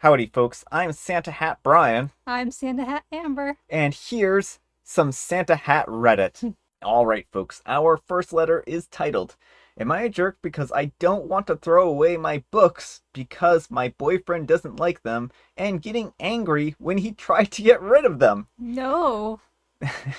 Howdy, folks. I'm Santa Hat Brian, I'm Santa Hat Amber. and here's some Santa Hat Reddit. All right, folks. Our first letter is titled, Am I a jerk because I don't want to throw away my books because my boyfriend doesn't like them and getting angry when he tried to get rid of them? No.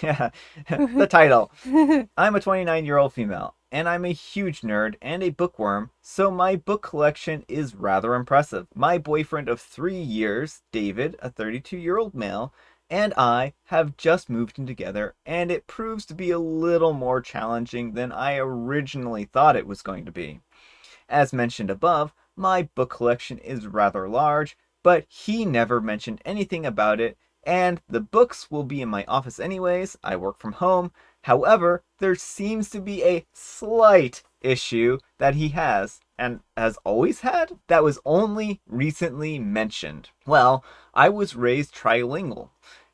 Yeah, the title. I'm a 29-year-old female, and I'm a huge nerd and a bookworm, so my book collection is rather impressive. My boyfriend of 3 years, David, a 32-year-old male, and I have just moved in together, and it proves to be a little more challenging than I originally thought it was going to be. As mentioned above, my book collection is rather large, but he never mentioned anything about it, and the books will be in my office anyways. I work from home. However, there seems to be a slight issue that he has, and has always had, that was only recently mentioned. Well, I was raised trilingual,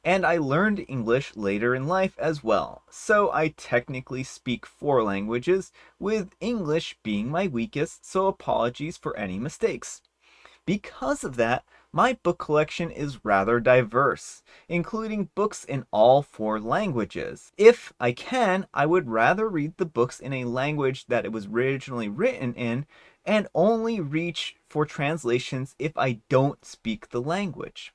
and I learned English later in life as well, so I technically speak 4 languages, with English being my weakest, so apologies for any mistakes. Because of that, my book collection is rather diverse, including books in all 4 languages. If I can, I would rather read the books in a language that it was originally written in, and only reach for translations if I don't speak the language.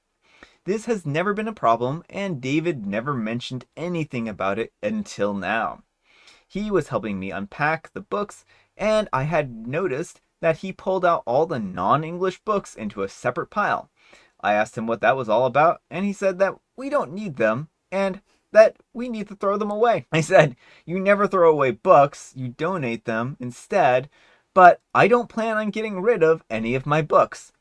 This has never been a problem, and David never mentioned anything about it until now. He was helping me unpack the books, and I had noticed that he pulled out all the non-English books into a separate pile. I asked him what that was all about, and he said that we don't need them, and that we need to throw them away. I said, you never throw away books, you donate them instead, but I don't plan on getting rid of any of my books.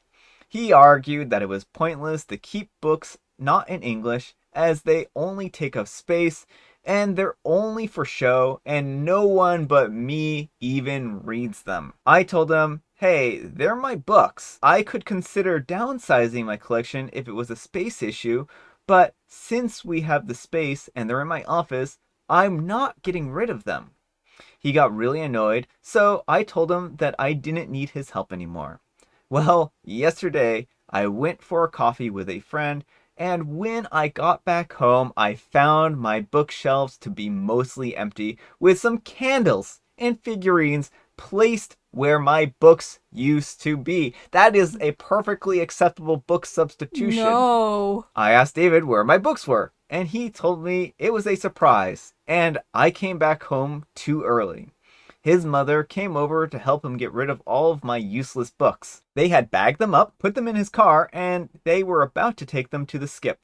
He argued that it was pointless to keep books not in English as they only take up space and they're only for show and no one but me even reads them. I told him, hey, they're my books. I could consider downsizing my collection if it was a space issue, but since we have the space and they're in my office, I'm not getting rid of them. He got really annoyed, so I told him that I didn't need his help anymore. Well, yesterday I went for a coffee with a friend, and when I got back home, I found my bookshelves to be mostly empty, with some candles and figurines placed where my books used to be. That is a perfectly acceptable book substitution. No. I asked David where my books were, and he told me it was a surprise, and I came back home too early. His mother came over to help him get rid of all of my useless books. They had bagged them up, put them in his car, and they were about to take them to the skip.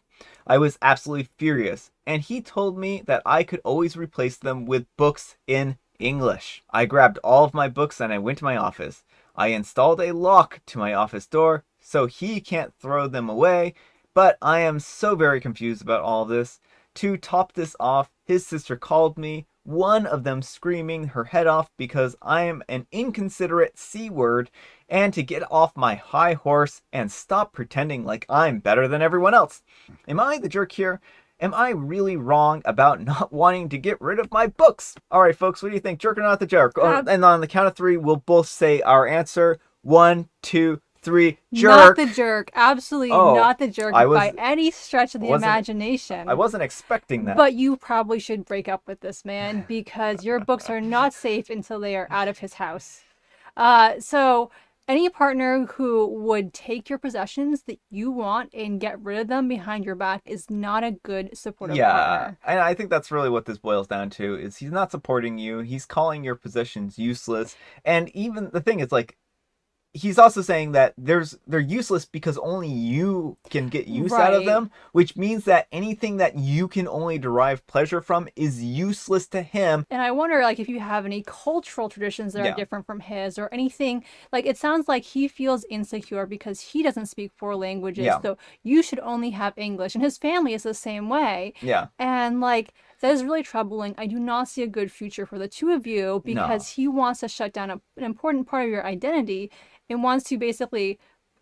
I was absolutely furious, and he told me that I could always replace them with books in English. I grabbed all of my books and I went to my office. I installed a lock to my office door so he can't throw them away, but I am so very confused about all of this. To top this off, his sister called me, one of them screaming her head off because I am an inconsiderate C-word, and to get off my high horse and stop pretending like I'm better than everyone else. Am I the jerk here? Am I really wrong about not wanting to get rid of my books? Alright, folks, what do you think? Jerk or not the jerk? And on the count of 3, we'll both say our answer. 1, 2, 3, Not jerk! the jerk. Absolutely Oh, not the jerk I by any stretch of the wasn't imagination. I wasn't expecting that. But you probably should break up with this man because your books are not safe until they are out of his house. So any partner who would take your possessions that you want and get rid of them behind your back is not a good supportive partner. And I think that's really what this boils down to is he's not supporting you. He's calling your possessions useless. And even the thing is like he's also saying that they're useless because only you can get use out of Right. them, which means that anything that you can only derive pleasure from is useless to him. And I wonder, like, if you have any cultural traditions that Yeah. are different from his or anything. Like, it sounds like he feels insecure because he doesn't speak 4 languages. Yeah. So you should only have English. And his family is the same way. Yeah. And, like, that is really troubling. I do not see a good future for the two of you because he wants to shut down an important part of your identity and wants to basically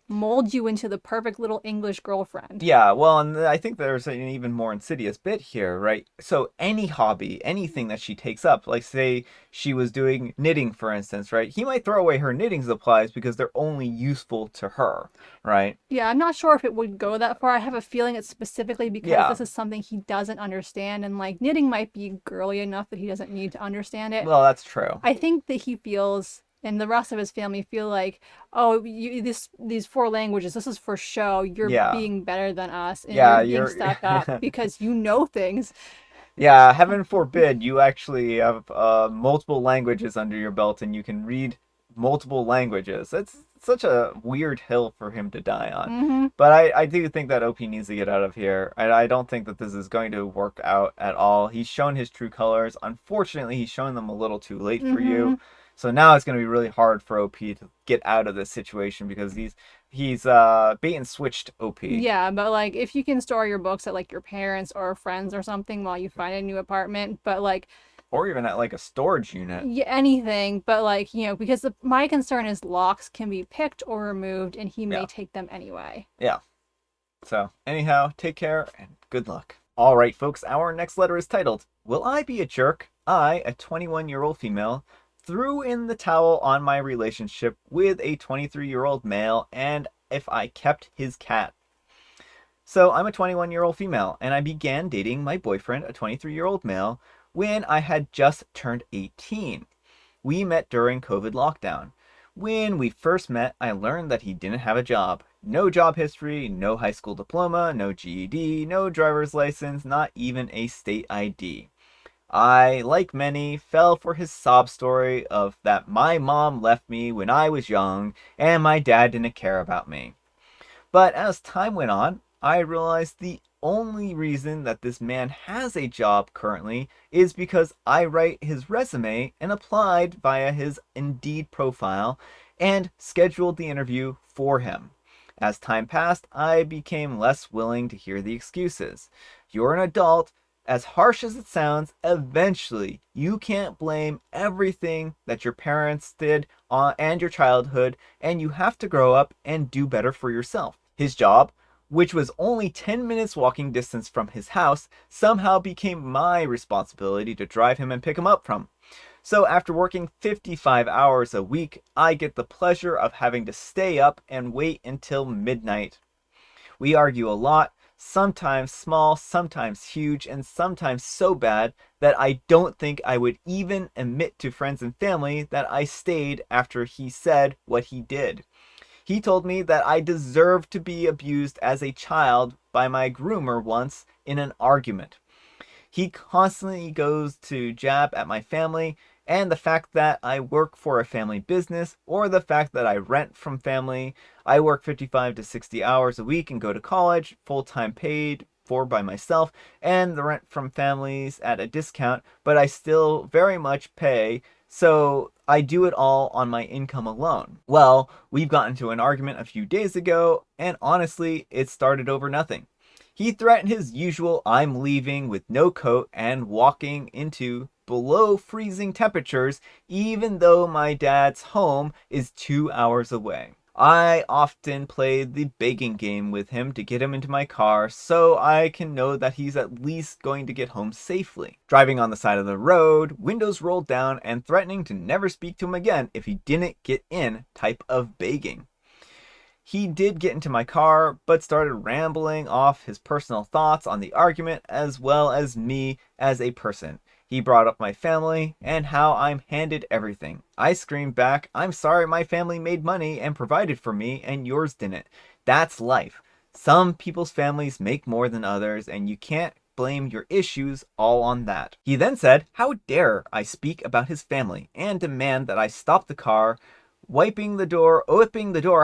mold you into the perfect little English girlfriend. Yeah, well, and I think there's an even more insidious bit here, right? So any hobby, anything that she takes up, like say she was doing knitting, for instance, right? He might throw away her knitting supplies because they're only useful to her, right? Yeah, I'm not sure if it would go that far. I have a feeling it's specifically because Yeah. this is something he doesn't understand, and like knitting might be girly enough that he doesn't need to understand it. Well, that's true. I think that he feels, and the rest of his family feel like, oh, these four languages, this is for show. You're Yeah. being better than us, and Yeah, you're being you're stuck up because you know things. Yeah, heaven forbid you actually have multiple languages under your belt and you can read multiple languages. That's such a weird hill for him to die on. Mm-hmm. But I do think that OP needs to get out of here. I don't think that this is going to work out at all. He's shown his true colors. Unfortunately, he's shown them a little too late for Mm-hmm. you. So now it's going to be really hard for OP to get out of this situation because he's bait and switched OP. Yeah, but like if you can store your books at like your parents or friends or something while you find a new apartment, but like Or even at like a storage unit. yeah, anything, but like, because my concern is locks can be picked or removed and he may Yeah. take them anyway. Yeah. So, anyhow, take care and good luck. All right, folks, our next letter is titled, Will I Be a Jerk? I, a 21-year-old female, threw in the towel on my relationship with a 23-year-old male and if I kept his cat. So, I'm a 21-year-old female and I began dating my boyfriend, a 23-year-old male, when I had just turned 18. We met during COVID lockdown. When we first met, I learned that he didn't have a job. No job history, no high school diploma, no GED, no driver's license, not even a state ID. I, like many, fell for his sob story of that my mom left me when I was young and my dad didn't care about me. But as time went on, I realized the only reason that this man has a job currently is because I write his resume and applied via his Indeed profile and scheduled the interview for him. As time passed, I became less willing to hear the excuses. You're an adult. As harsh as it sounds, eventually you can't blame everything that your parents did and your childhood, and you have to grow up and do better for yourself. His job, which was only 10 minutes walking distance from his house, somehow became my responsibility to drive him and pick him up from. So after working 55 hours a week, I get the pleasure of having to stay up and wait until midnight. We argue a lot, sometimes small, sometimes huge, and sometimes so bad that I don't think I would even admit to friends and family that I stayed after he said what he did. He told me that I deserved to be abused as a child by my groomer once in an argument. He constantly goes to jab at my family and the fact that I work for a family business or the fact that I rent from family. I work 55 to 60 hours a week and go to college, full-time paid for by myself, and the rent from families at a discount, but I still very much pay, so I do it all on my income alone. Well, we've gotten into an argument a few days ago, and honestly, it started over nothing. He threatened his usual I'm leaving with no coat and walking into below freezing temperatures even though my dad's home is 2 hours away. I often play the begging game with him to get him into my car so I can know that he's at least going to get home safely. Driving on the side of the road, windows rolled down, and threatening to never speak to him again if he didn't get in type of begging. He did get into my car, but started rambling off his personal thoughts on the argument as well as me as a person. He brought up my family and how I'm handed everything. I screamed back, I'm sorry my family made money and provided for me and yours didn't. That's life. Some people's families make more than others and you can't blame your issues all on that. He then said, how dare I speak about his family and demand that I stop the car, whipping the door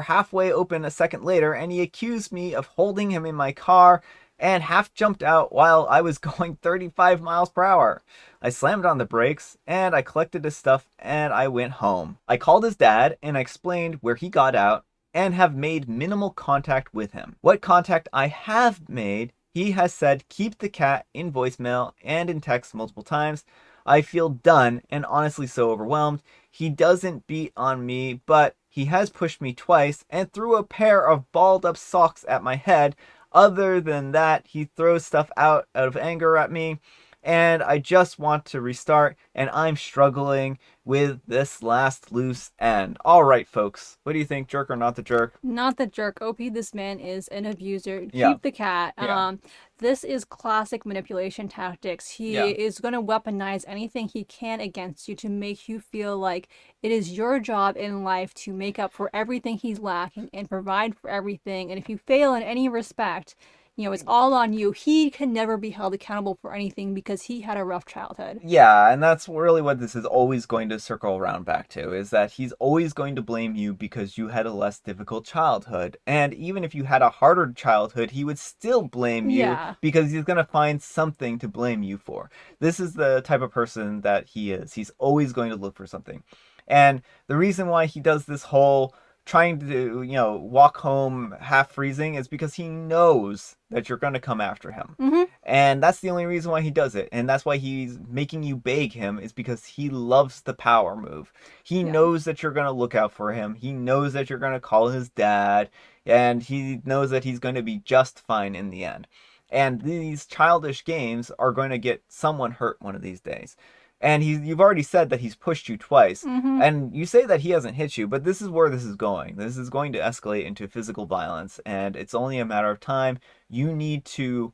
halfway open a second later, and he accused me of holding him in my car and half jumped out while I was going 35 miles per hour. I slammed on the brakes and I collected his stuff and I went home. I called his dad and I explained where he got out and have made minimal contact with him. What contact I have made, he has said keep the cat in voicemail and in text multiple times. I feel done and honestly so overwhelmed. He doesn't beat on me, but he has pushed me twice and threw a pair of balled up socks at my head. Other than that, he throws stuff out of anger at me, and I just want to restart, and I'm struggling with this last loose end. All right, folks. What do you think, jerk or not the jerk? Not the jerk. OP, this man is an abuser. Yeah. Keep the cat. Yeah. This is classic manipulation tactics. He Yeah. is going to weaponize anything he can against you to make you feel like it is your job in life to make up for everything he's lacking and provide for everything. And if you fail in any respect, it's all on you. He can never be held accountable for anything because he had a rough childhood. Yeah, and that's really what this is always going to circle around back to, is that he's always going to blame you because you had a less difficult childhood. And even if you had a harder childhood, he would still blame you because he's going to find something to blame you for. This is the type of person that he is. He's always going to look for something. And the reason why he does this whole trying to, walk home half freezing is because he knows that you're going to come after him. Mm-hmm. And that's the only reason why he does it. And that's why he's making you beg him, is because he loves the power move. He knows that you're going to look out for him. He knows that you're going to call his dad. And he knows that he's going to be just fine in the end. And these childish games are going to get someone hurt one of these days. And you've already said that he's pushed you twice. Mm-hmm. And you say that he hasn't hit you, but this is where this is going. This is going to escalate into physical violence, and it's only a matter of time. You need to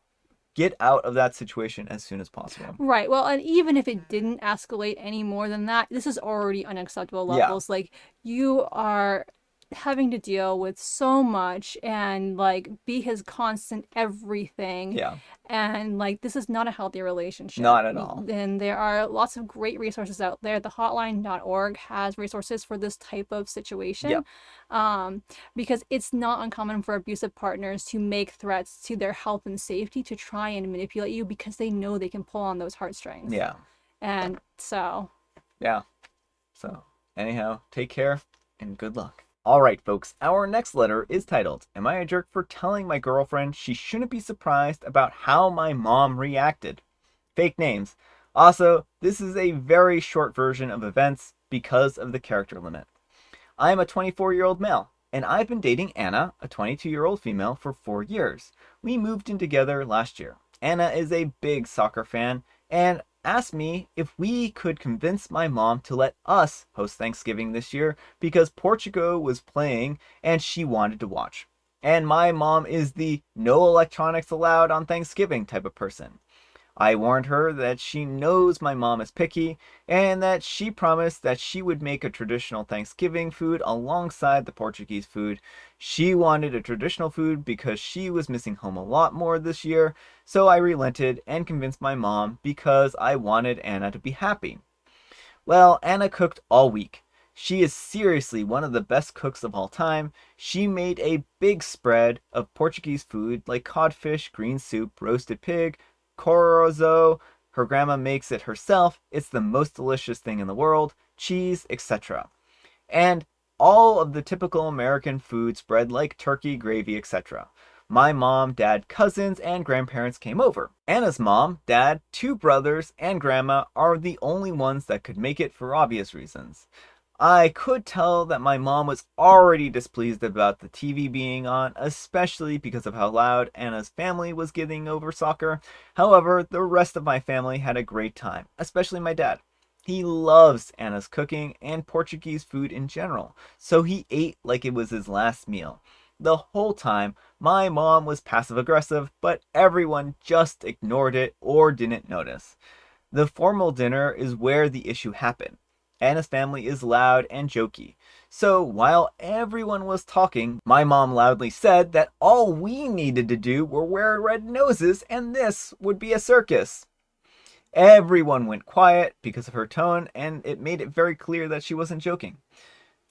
get out of that situation as soon as possible. Right. Well, and even if it didn't escalate any more than that, this is already unacceptable levels. Like, you are having to deal with so much and be his constant everything. And this is not a healthy relationship. Not at all. And there are lots of great resources out there. The hotline.org has resources for this type of situation. Because it's not uncommon for abusive partners to make threats to their health and safety to try and manipulate you because they know they can pull on those heartstrings. And so. So, anyhow, take care and good luck. Alright folks, our next letter is titled, Am I a Jerk for Telling My Girlfriend She Shouldn't Be Surprised About How My Mom Reacted? Fake names. Also, this is a very short version of events because of the character limit. I am a 24-year-old male, and I've been dating Anna, a 22-year-old female, for 4 years. We moved in together last year. Anna is a big soccer fan, and asked me if we could convince my mom to let us host Thanksgiving this year because Portugal was playing and she wanted to watch. And my mom is the no electronics allowed on Thanksgiving type of person. I warned her that she knows my mom is picky and that she promised that she would make a traditional Thanksgiving food alongside the Portuguese food. She wanted a traditional food because she was missing home a lot more this year, so I relented and convinced my mom because I wanted Anna to be happy. Well, Anna cooked all week. She is seriously one of the best cooks of all time. She made a big spread of Portuguese food like codfish, green soup, roasted pig, chorizo. Her grandma makes it herself. It's the most delicious thing in the world. Cheese, etc. And all of the typical American food spread like turkey, gravy, etc. My mom, dad, cousins, and grandparents came over. Anna's mom, dad, 2 brothers, and grandma are the only ones that could make it for obvious reasons. I could tell that my mom was already displeased about the TV being on, especially because of how loud Anna's family was getting over soccer. However, the rest of my family had a great time, especially my dad. He loves Anna's cooking and Portuguese food in general, so he ate like it was his last meal. The whole time, my mom was passive-aggressive, but everyone just ignored it or didn't notice. The formal dinner is where the issue happened. Anna's family is loud and jokey. So while everyone was talking, my mom loudly said that all we needed to do were wear red noses and this would be a circus. Everyone went quiet because of her tone, and it made it very clear that she wasn't joking.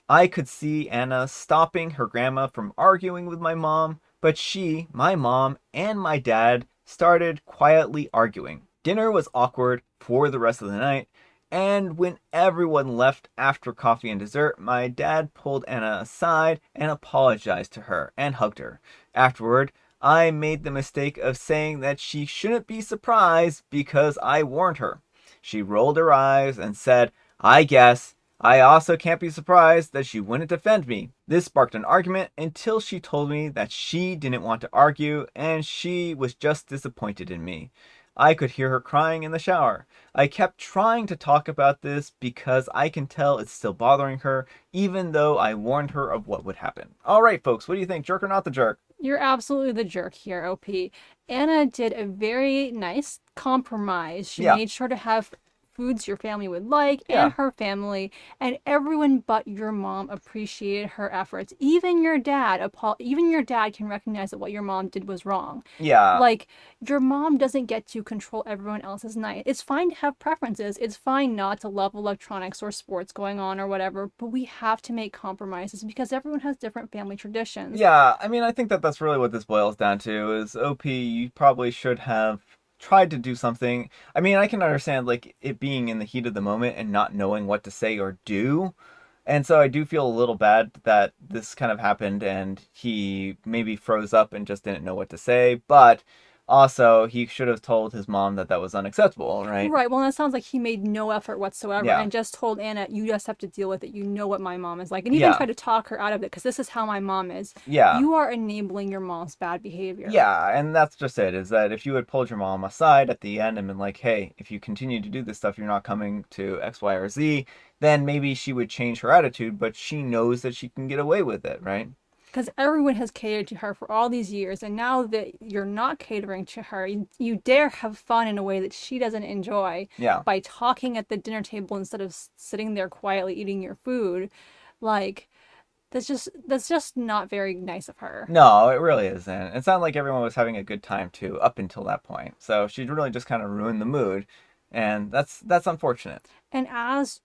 I could see Anna stopping her grandma from arguing with my mom, but she, my mom, and my dad started quietly arguing. Dinner was awkward for the rest of the night, and when everyone left after coffee and dessert, my dad pulled Anna aside and apologized to her and hugged her. Afterward, I made the mistake of saying that she shouldn't be surprised because I warned her. She rolled her eyes and said, I guess I also can't be surprised that she wouldn't defend me. This sparked an argument until she told me that she didn't want to argue and she was just disappointed in me. I could hear her crying in the shower. I kept trying to talk about this because I can tell it's still bothering her, even though I warned her of what would happen. All right, folks, what do you think? Jerk or not the jerk? You're absolutely the jerk here, OP. Anna did a very nice compromise. She Yeah, made sure to have foods your family would like and yeah, her family, and everyone but your mom appreciated her efforts. Even your dad can recognize that what your mom did was wrong. yeah. Like, your mom doesn't get to control everyone else's night. It's fine to have preferences. It's fine not to love electronics or sports going on or whatever, but we have to make compromises because everyone has different family traditions. Yeah, I mean, I think that that's really what this boils down to is OP, you probably should have tried to do something. I mean, I can understand like it being in the heat of the moment and not knowing what to say or do. And so I do feel a little bad that this kind of happened and he maybe froze up and just didn't know what to say, but also he should have told his mom that that was unacceptable, right? Right. Well, that sounds like he made no effort whatsoever Yeah. and just told Anna, you just have to deal with it. You know what my mom is like. And even Yeah. tried to talk her out of it because this is how my mom is. Yeah. You are enabling your mom's bad behavior. Yeah, and that's just it, is that if you had pulled your mom aside at the end and been like, hey, if you continue to do this stuff, you're not coming to X, Y, or Z, then maybe she would change her attitude, but she knows that she can get away with it, right? Because everyone has catered to her for all these years. And now that you're not catering to her, you dare have fun in a way that she doesn't enjoy Yeah. by talking at the dinner table instead of sitting there quietly eating your food. Like, that's just not very nice of her. No, it really isn't. It sounded like everyone was having a good time too, up until that point. So she really just kind of ruined the mood, and that's unfortunate. And as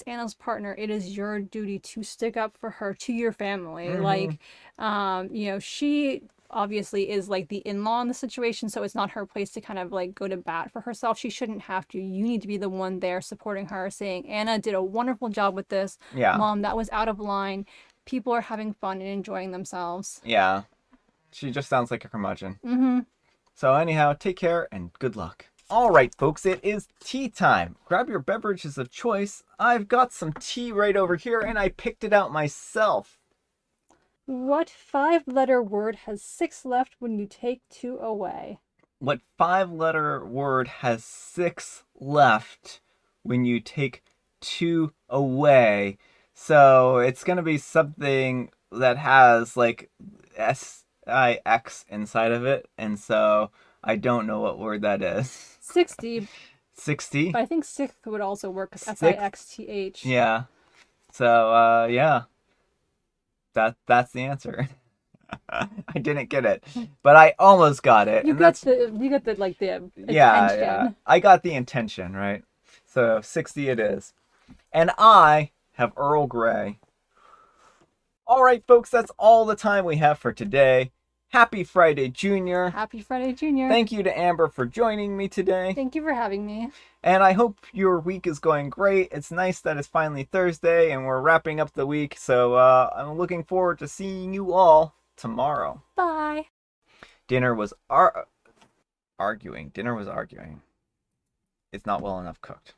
Anna's partner, it is your duty to stick up for her, to your family. Mm-hmm. Like, she obviously is like the in-law in the situation, so it's not her place to kind of like go to bat for herself. She shouldn't have to. You need to be the one there supporting her, saying, Anna did a wonderful job with this. Yeah, Mom, that was out of line. People are having fun and enjoying themselves. yeah. She just sounds like a curmudgeon. Mm-hmm. So anyhow, take care and good luck. All right, folks, it is tea time. Grab your beverages of choice. I've got some tea right over here, and I picked it out myself. What five-letter word has six left when you take two away? What five-letter word has six left when you take two away? So it's gonna be something that has like SIX inside of it, and so I don't know what word that is. 60, 60? but I think sixth would also work because Sixth? SIXTH. Yeah. So yeah, that's the answer. I didn't get it, but I almost got it, You and get that's the yeah, attention. yeah. I got the intention, right? So 60 it is. And I have Earl Grey. All right, folks, that's all the time we have for today. Happy Friday, Junior. Happy Friday, Junior. Thank you to Amber for joining me today. Thank you for having me. And I hope your week is going great. It's nice that it's finally Thursday and we're wrapping up the week. So I'm looking forward to seeing you all tomorrow. Bye. Dinner was arguing. Dinner was arguing. It's not well enough cooked.